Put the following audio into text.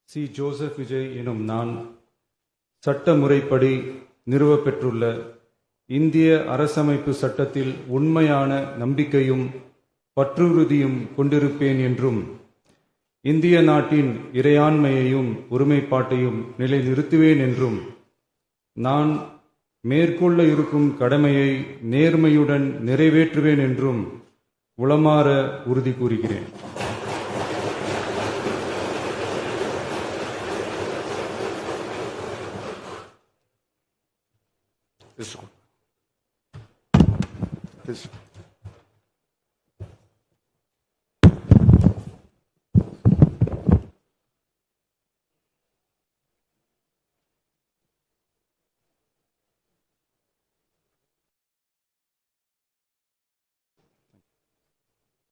C. Joseph Vijay எனும் நான் சட்ட முறைப்படி நிறுவப்பெற்றுள்ள இந்திய அரசமைப்பு சட்டத்தில் உண்மையான நம்பிக்கையும் பற்றுறுதியும் கொண்டிருப்பேன் என்றும் இந்திய நாட்டின் இறையாண்மையையும் ஒருமைப்பாட்டையும் நிலைநிறுத்துவேன் என்றும் நான் மேற்கொள்ள இருக்கும் கடமையை நேர்மையுடன் நிறைவேற்றுவேன் என்றும் உளமாற உறுதி கூறுகிறேன். Isso.